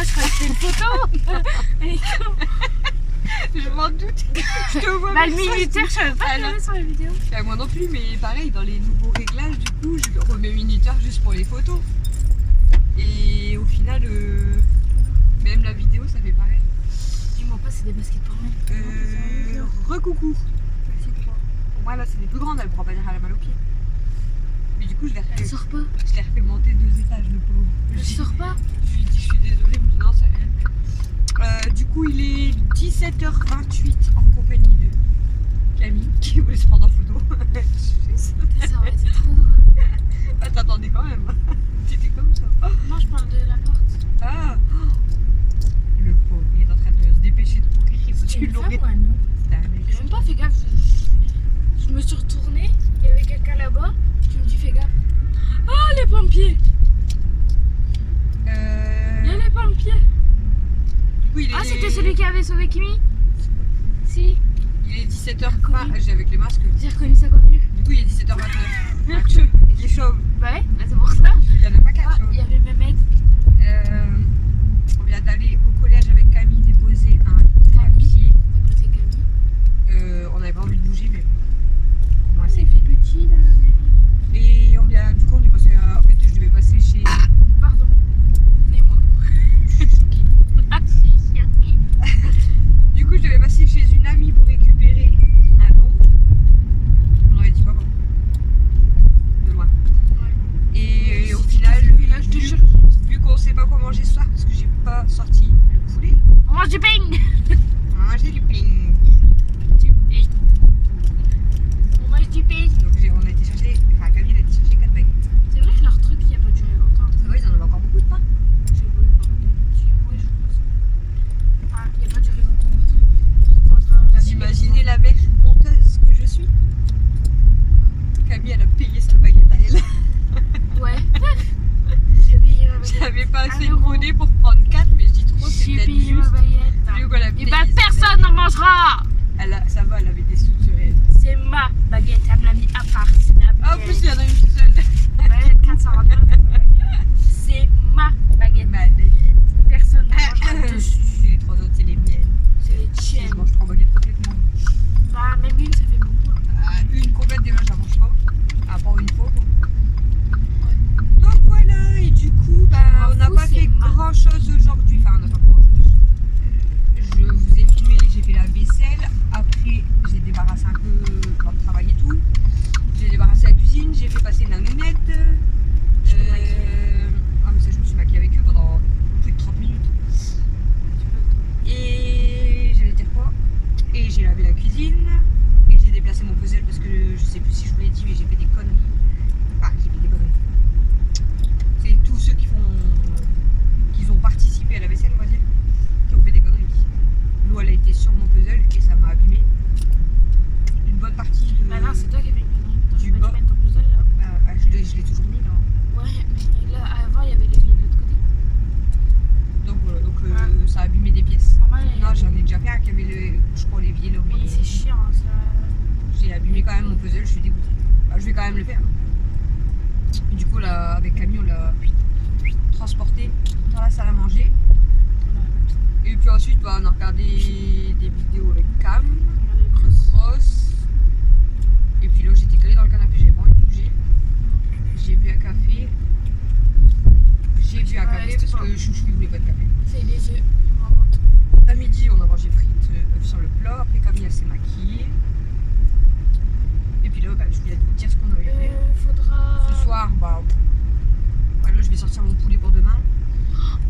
je croyais que c'était une photo. Je m'en doute. Je te vois. Bah, le minuteur, je savais pas qu'il y avait sur la vidéo. Moi non plus, mais pareil, dans les nouveaux réglages, du coup, je remets minuteur juste pour les photos. Et au final, même la vidéo, ça fait pareil. Dis-moi pas, c'est des baskets pour moi. Recoucou. Moi là, c'est des plus grandes, elle pourra pas dire elle a mal aux pieds. Mais du coup, je l'ai Elle sort pas. refait monter 2 étages, le pauvre. Elle sort pas. Je lui dis, je suis désolée, il me dit non, c'est rien. Du coup, il est 17h28 en compagnie de Camille qui voulait se prendre en photo. Ça aurait été trop drôle. Ah, t'attendais quand même. T'étais comme ça. Non, je parle de la porte. Ah, le pauvre, il est en train de se dépêcher de courir. C'est Tu une femme l'aurais. ou un homme? C'était un mec. J'ai même pas fait gaffe. Je me suis retournée, il y avait quelqu'un là-bas. Tu me dis fais gaffe. Ah, les pompiers! Il y a les pompiers! Du coup, il est... Ah, c'était celui qui avait sauvé Kimi? Si. Il est 17h20. J'ai avec les masques. J'ai reconnu sa coiffure. Du coup, il est 17h29. Il est chauve. Bah ouais, bah c'est pour ça. Il y en a pas 4. Ah, il y avait Mehmet. On vient d'aller au collège avec Camille déposer un papier. C'est Camille. On n'avait pas envie de bouger, mais au moins C'est c'est fait. petit là. Et on vient, du coup, on est passé à... En fait, je devais passer chez... Pardon. Et moi. Je suis choquée. Du coup, je devais passer chez une amie pour récupérer un don. On aurait dit pas bon. De loin. Et au final, vu qu'on sait pas quoi manger ce soir, parce que j'ai pas sorti le poulet, On mange du pain. on va manger du ping. On mange du pain. Donc on a été chercher, enfin Camille a été chercher 4 baguettes. C'est vrai que leur truc il a pas duré longtemps. Ça va, ils en avaient encore beaucoup de pain. Je sais pas, ouais, je pense. Ah, il a pas duré longtemps leur truc. Vous imaginez la mère honteuse que je suis? Camille, elle a payé sa baguette à elle. Ouais. J'ai payé ma baguette. J'avais pas assez de 1 euro. monnaie pour prendre 4, mais je dis trop, c'est J'ai peut-être payé ma juste. baguette. Plus qu'on a Et payé bah sa personne n'en mangera. baguette. Ça va, elle avait des sous sur elle. C'est ma baguette, elle me l'a mis à part. C'est la Ah, en plus, il y mienne. en a une toute seule. Ouais, 429. C'est ma baguette. Ma baguette. Personne ne mangera dessus. Les 3 autres, c'est les miennes. C'est les Je tiennes. mange 3 baguettes complètement. Bah, même une, ça fait beaucoup. Hein. Une complète, déjà, je la mange pas. À part une fois, quoi. Donc voilà, et du coup, bah, on n'a Fou, pas c'est fait ma- grand chose aujourd'hui. Enfin, on n'a pas fait grand chose. Je vous ai filmé, j'ai fait la vaisselle. Après, j'ai débarrassé un peu pour le travail et tout. J'ai débarrassé la cuisine, j'ai fait passer la lunette. Je peux maquiller. Ah, mais ça, je me suis maquillée avec eux pendant plus de 30 minutes. Et j'allais dire quoi? Et j'ai lavé la cuisine. Et j'ai déplacé mon puzzle parce que je sais plus si je vous l'ai dit, mais j'ai fait des conneries. Enfin, j'ai fait des conneries. C'est tous ceux qui ont participé à la vaisselle, on va dire, qui ont fait des conneries. L'eau, elle a été sur mon puzzle et ça m'a abîmé une bonne partie de. Bah, non, c'est toi qui avais une connerie. Toi, Du tu vas bas. te mettre ton puzzle là. Je l'ai toujours mis là. Ouais, mais là, avant, il y avait les billets de l'autre côté. Donc voilà, ça a abîmé des pièces. Ah ouais, Non, j'en ai déjà fait un qui avait je crois, les billets là, mais mais c'est chiant, hein, ça. j'ai abîmé quand même mon puzzle, je suis dégoûtée. Bah, je vais quand même le faire. Et du coup, là, avec Camille, on l'a transporté dans la salle à manger. Et puis ensuite, bah, on a regardé des vidéos avec Cam, Cross. Et puis là, j'étais calée dans le canapé, j'avais pas envie de bouger. J'ai bu un café. Parce que Chouchou il voulait pas de café. C'est les œufs. À midi, on a mangé frites, œufs sur le plat. Après, Camille, elle s'est maquillée. Et puis là, bah, je voulais vous dire ce qu'on avait fait. Faudra. Ce soir, bah, là, je vais sortir mon poulet pour demain.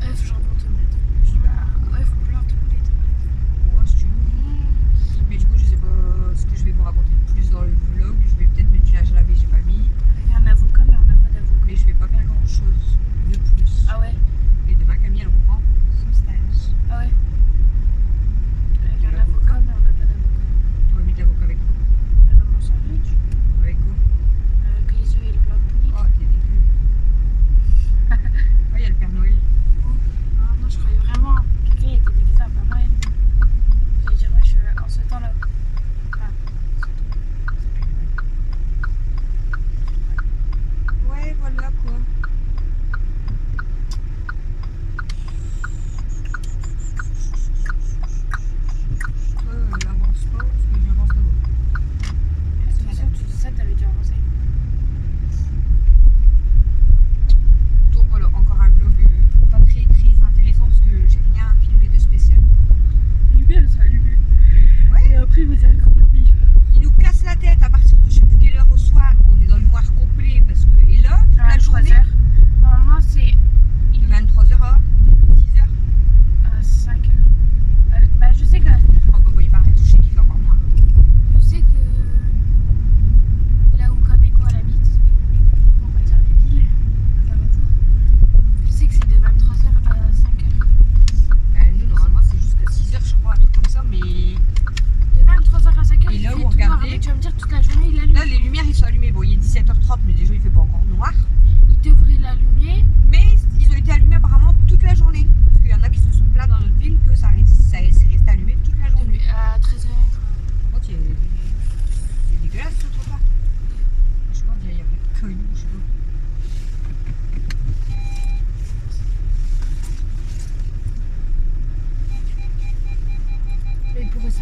Œuf, jambon, tomate. Je dis, bah, Œuf, plein de poulet, tomate. ouais, si tu veux. Mais du coup, je sais pas ce que je vais vous raconter de plus dans le vlog. Je vais peut-être mettre du linge à laver, j'ai pas mis. Avec un avocat, mais on n'a pas d'avocat. Mais je vais pas faire grand chose de plus. Ah ouais? Et demain, Camille, elle reprend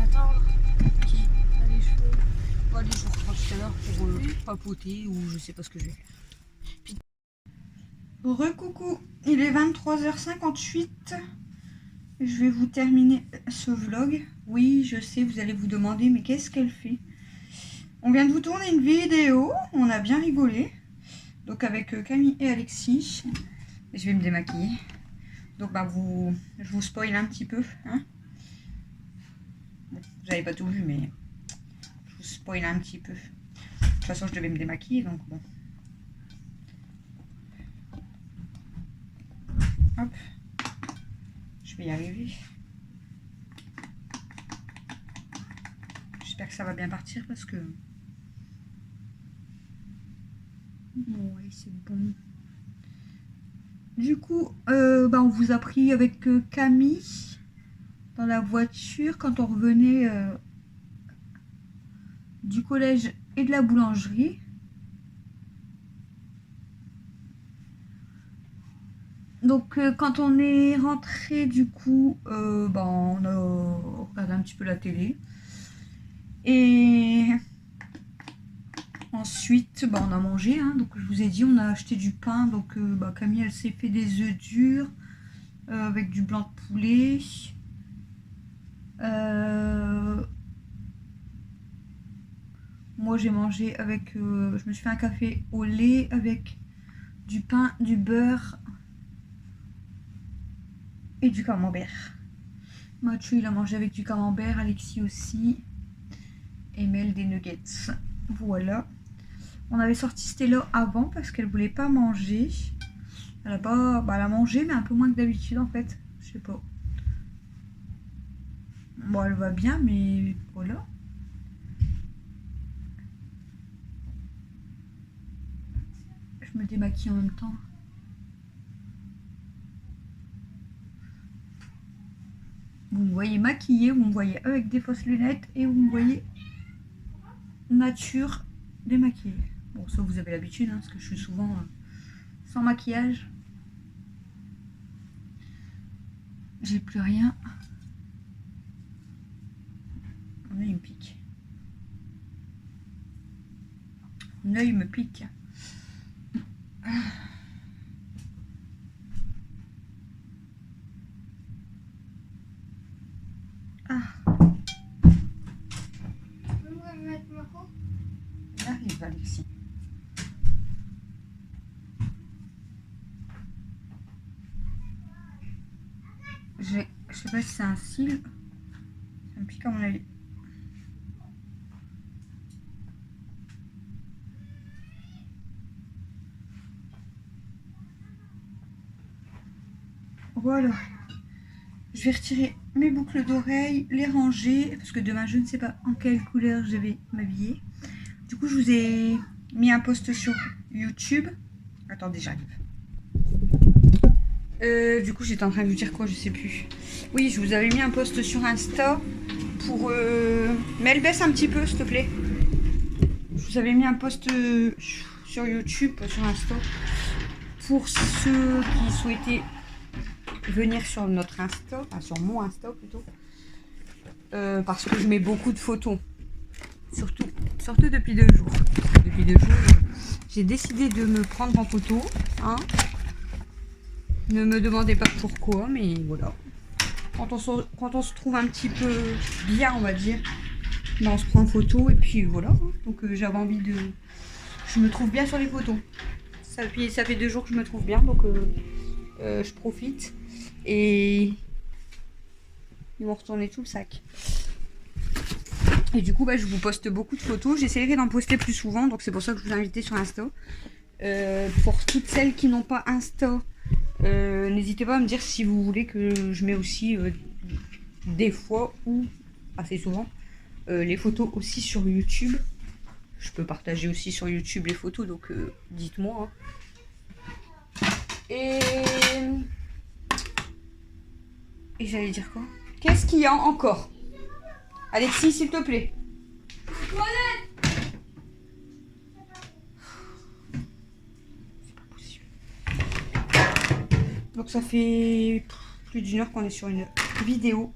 t'attendre. Qui? T'as les cheveux. Bon, allez, je vous reprends tout à l'heure pour papoter ou je sais pas ce que je vais faire. Recoucou, il est 23h58. Je vais vous terminer ce vlog. Oui, je sais, vous allez vous demander, mais qu'est-ce qu'elle fait? On vient de vous tourner une vidéo, on a bien rigolé. Donc avec Camille et Alexis. Je vais me démaquiller. Donc bah je vous spoil un petit peu. Hein, bon, vous n'avez pas tout vu, mais je vous spoil un petit peu. De toute façon, je devais me démaquiller, donc bon. Hop. Je vais y arriver. J'espère que ça va bien partir parce que... Ouais, c'est bon. Du coup, on vous a pris avec Camille dans la voiture quand on revenait du collège et de la boulangerie. Donc quand on est rentré, du coup, on a regardé un petit peu la télé. Et ensuite, on a mangé. Hein. Donc je vous ai dit, on a acheté du pain. Donc Camille, elle s'est fait des œufs durs avec du blanc de poulet. Moi, j'ai mangé avec... je me suis fait un café au lait avec du pain, du beurre et du camembert. Mathieu, il a mangé avec du camembert, Alexis aussi. Et Mel des nuggets. Voilà. On avait sorti Stella avant parce qu'elle voulait pas manger. Elle a pas... elle a mangé, mais un peu moins que d'habitude en fait. Je sais pas. Bon, elle va bien, mais voilà. Je me démaquille en même temps. Vous me voyez maquillée, vous me voyez avec des fausses lunettes et vous me voyez nature démaquillée. Bon, ça vous avez l'habitude, hein, parce que je suis souvent sans maquillage. J'ai plus rien. Mon œil me pique. Mon œil me pique. Arrive, Alexis. Je sais pas si c'est un cil. Ça me pique à mon œil. Voilà. Je vais retirer mes boucles d'oreilles, les ranger, parce que demain je ne sais pas en quelle couleur je vais m'habiller. Du coup, je vous ai mis un post sur YouTube. Attendez, j'arrive. Du coup, j'étais en train de vous dire quoi, je sais plus. Oui, je vous avais mis un post sur Insta pour... Mais elle baisse un petit peu, s'il te plaît. Je vous avais mis un post sur YouTube, sur Insta, pour ceux qui souhaitaient venir sur notre Insta, enfin sur mon Insta plutôt, parce que je mets beaucoup de photos, surtout depuis 2 jours. Depuis 2 jours, j'ai décidé de me prendre en photo, hein. Ne me demandez pas pourquoi, mais voilà. Quand on se trouve un petit peu bien, on va dire, on se prend en photo et puis voilà. Donc j'avais envie de... Je me trouve bien sur les photos. Ça fait 2 jours que je me trouve bien, donc je profite. Et ils m'ont retourné tout le sac. Et du coup, je vous poste beaucoup de photos. J'essaierai d'en poster plus souvent, donc c'est pour ça que je vous ai invité sur Insta. Pour toutes celles qui n'ont pas Insta, n'hésitez pas à me dire si vous voulez que je mets aussi des fois ou assez souvent les photos aussi sur YouTube. Je peux partager aussi sur YouTube les photos, donc dites-moi. Hein. Et j'allais dire quoi? Qu'est-ce qu'il y a encore? Alexis, s'il te plaît. C'est pas possible. Donc ça fait plus d'1 heure qu'on est sur une vidéo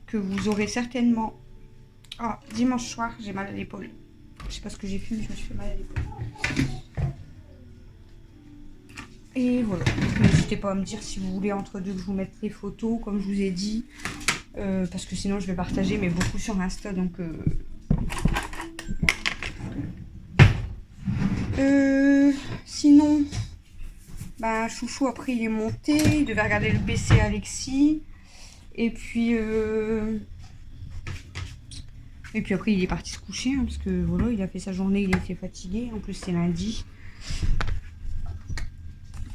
que vous aurez certainement Oh, dimanche soir, j'ai mal à l'épaule. Je sais pas ce que j'ai fait, mais je me suis fait mal à l'épaule. Et voilà. N'hésitez pas à me dire si vous voulez entre deux que je vous mette les photos, comme je vous ai dit. Parce que sinon, je vais partager, mais beaucoup sur Insta. Donc, sinon, bah, Chouchou, après, il est monté. Il devait regarder le PC Alexis. Et puis après, il est parti se coucher. Hein, parce que voilà, il a fait sa journée, il était fatigué. En plus, c'est lundi.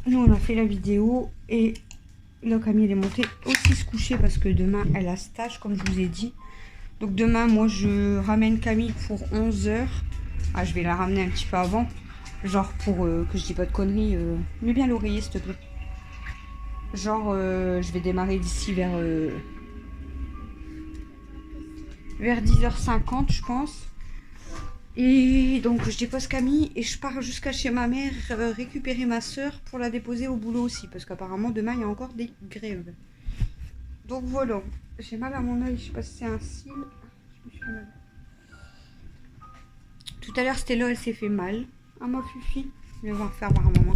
Nous, on a fait la vidéo. Et là, Camille, elle est montée aussi se coucher. Parce que demain, elle a stage, comme je vous ai dit. Donc, demain, moi, je ramène Camille pour 11 h. Ah, je vais la ramener un petit peu avant. Genre pour que je dis pas de conneries. Mets bien l'oreiller, s'il te plaît. Genre, je vais démarrer d'ici vers 10h50, je pense. Et donc, je dépose Camille et je pars jusqu'à chez ma mère récupérer ma soeur pour la déposer au boulot aussi. Parce qu'apparemment, demain, il y a encore des grèves. Donc, voilà. J'ai mal à mon œil. Je sais pas si c'est un cil. Je me suis fait mal. Tout à l'heure, Stella, elle s'est fait mal. Ah, ma Fufi. Viens me faire voir, maman.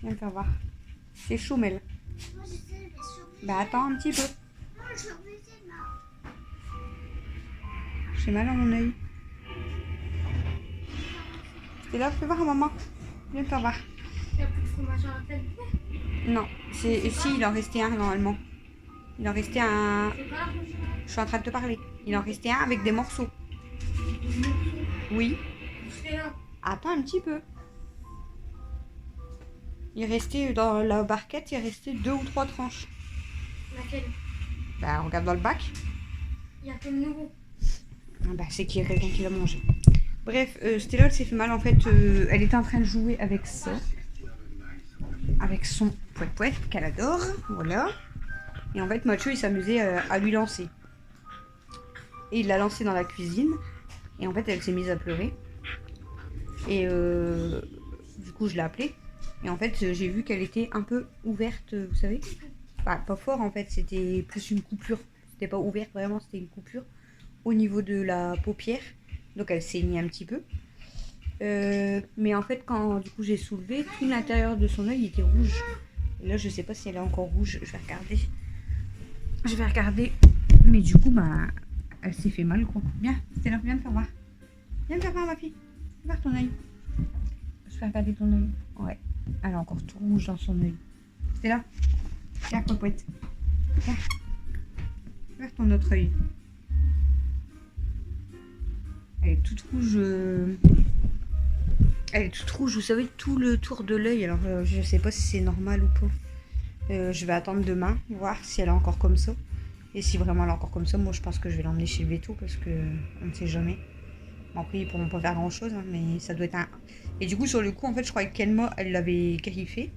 Viens me faire voir. C'est chaud, Mel. Bah, attends un petit peu. J'ai mal à mon œil. Stella, fais voir, maman. Viens me faire voir. Il n'y a plus de fromage à la tête. Non, si, il en restait un normalement. Il en restait un. Je suis en train de te parler. Il en restait un avec des morceaux. Oui. Attends un petit peu. Il restait dans la barquette, il restait 2 ou 3 tranches. Laquelle? Bah regarde dans le bac. Il y a comme nouveau. Ah, bah c'est qu'il y a quelqu'un qui l'a mangé. Bref, Stella elle s'est fait mal en fait. Elle était en train de jouer avec ça. Avec son pouet-pouet qu'elle adore. Voilà. Et en fait Mathieu il s'amusait à lui lancer. Et il l'a lancé dans la cuisine. Et en fait elle s'est mise à pleurer. Et du coup je l'ai appelée. Et en fait j'ai vu qu'elle était un peu ouverte, vous savez. Pas fort en fait, c'était plus une coupure. C'était pas ouverte vraiment, c'était une coupure au niveau de la paupière. Donc elle saignait un petit peu. Mais en fait quand du coup j'ai soulevé, tout l'intérieur de son œil était rouge. Et là je sais pas si elle est encore rouge, je vais regarder. Je vais regarder. Mais du coup bah elle s'est fait mal quoi. Viens, Stella, viens me faire voir. Viens me faire voir ma fille. Viens voir ton œil. Je vais regarder ton œil. Ouais, elle est encore tout rouge dans son œil. Stella, viens popote. Viens. Vers ton autre œil. Elle est toute rouge. Elle est toute rouge, vous savez, tout le tour de l'œil. Alors, je sais pas si c'est normal ou pas. Je vais attendre demain, voir si elle est encore comme ça. Et si vraiment elle est encore comme ça, moi je pense que je vais l'emmener chez le veto parce que on ne sait jamais. Bon, après, ils pourront pas faire grand chose, hein, mais ça doit être un. Et du coup, sur le coup, en fait, je croyais que Kenma, elle l'avait griffé.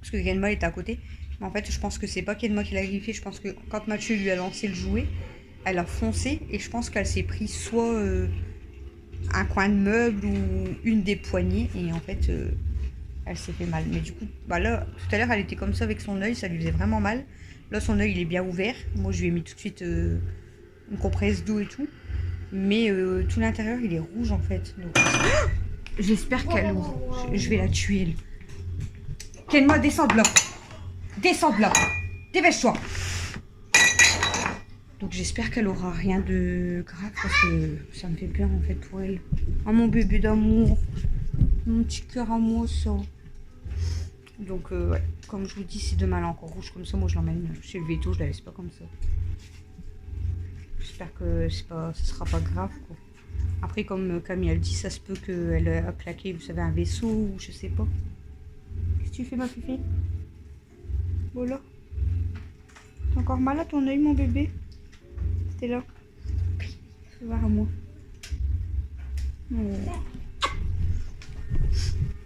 Parce que Kenma était à côté. Mais en fait, je pense que c'est pas Kenma qui l'a griffé. Je pense que quand Mathieu lui a lancé le jouet, elle a foncé et je pense qu'elle s'est pris soit un coin de meuble ou une des poignées et en fait elle s'est fait mal. Mais du coup, bah là, tout à l'heure elle était comme ça avec son œil, ça lui faisait vraiment mal. Là son œil il est bien ouvert. Moi je lui ai mis tout de suite une compresse d'eau et tout. Mais tout l'intérieur il est rouge en fait. Donc j'espère qu'elle ouvre. Je vais la tuer elle. Kenma, descends de là. Descends de là. Dépêche-toi. Donc j'espère qu'elle aura rien de grave parce que ça me fait peur en fait pour elle. Oh mon bébé d'amour. Mon petit cœur à moi ça. Donc ouais, comme je vous dis, si demain elle est encore rouge comme ça, moi je l'emmène chez le veto, je la laisse pas comme ça. J'espère que ça sera pas grave quoi. Après comme Camille elle dit, ça se peut qu'elle a claqué, vous savez, un vaisseau ou je sais pas. Qu'est-ce que tu fais ma fille? Voilà. T'as encore mal à ton œil mon bébé? T'es là. Fais voir à moi. Oh.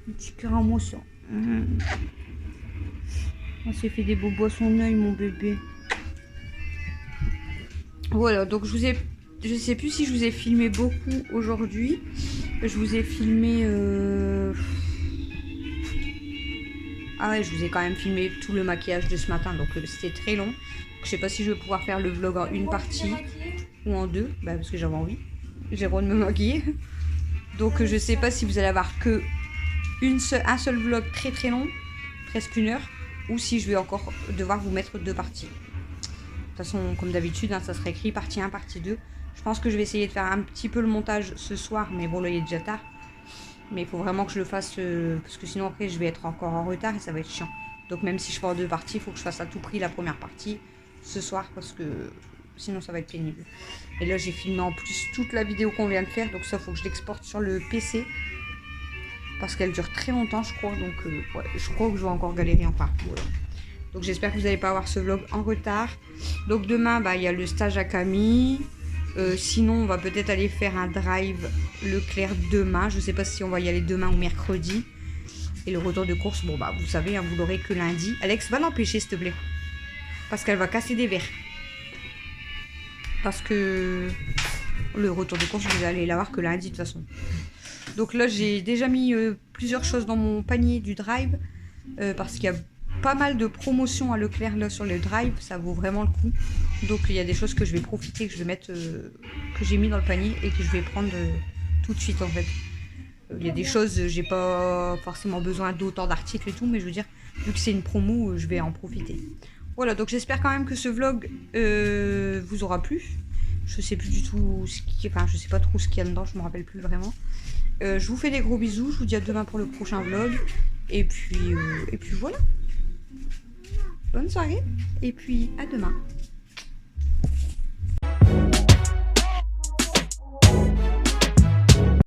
Un petit cœur à moi ça. On s'est fait des bobos à son œil mon bébé. Voilà, donc je sais plus si je vous ai filmé beaucoup aujourd'hui. Je vous ai filmé Ah ouais, je vous ai quand même filmé tout le maquillage de ce matin, donc c'était très long. Je sais pas si je vais pouvoir faire le vlog en une partie ou en deux, bah, parce que j'avais envie. J'ai le droit de me maquiller. Donc je sais pas si vous allez avoir que un seul vlog très très long, presque 1 heure, ou si je vais encore devoir vous mettre 2 parties. De toute façon, comme d'habitude, hein, ça sera écrit partie 1, partie 2. Je pense que je vais essayer de faire un petit peu le montage ce soir, mais bon là il est déjà tard. Mais il faut vraiment que je le fasse, parce que sinon après je vais être encore en retard et ça va être chiant. Donc même si je fais en 2 parties, il faut que je fasse à tout prix la première partie ce soir, parce que sinon ça va être pénible. Et là j'ai filmé en plus toute la vidéo qu'on vient de faire, donc ça faut que je l'exporte sur le PC. Parce qu'elle dure très longtemps je crois, donc ouais, je crois que je vais encore galérer enfin. Voilà. Donc j'espère que vous n'allez pas avoir ce vlog en retard. Donc demain, bah, il y a le stage à Camille. Sinon, on va peut-être aller faire un drive Leclerc demain. Je ne sais pas si on va y aller demain ou mercredi. Et le retour de course, bon bah vous savez, hein, vous l'aurez que lundi. Alex, va l'empêcher s'il te plaît. Parce qu'elle va casser des verres. Parce que le retour de course, vous allez l'avoir que lundi de toute façon. Donc là, j'ai déjà mis plusieurs choses dans mon panier du drive. Parce qu'il y a pas mal de promotions à Leclerc là sur le drive, ça vaut vraiment le coup. Donc il y a des choses que je vais profiter, que je vais mettre, que j'ai mis dans le panier et que je vais prendre tout de suite en fait. Il y a des choses, j'ai pas forcément besoin d'autant d'articles et tout, mais je veux dire, vu que c'est une promo, je vais en profiter. Voilà, donc j'espère quand même que ce vlog vous aura plu. Je sais plus du tout ce qui, enfin je sais pas trop ce qu'il y a dedans, je me rappelle plus vraiment. Je vous fais des gros bisous, je vous dis à demain pour le prochain vlog. Et puis voilà. Bonne soirée et puis à demain.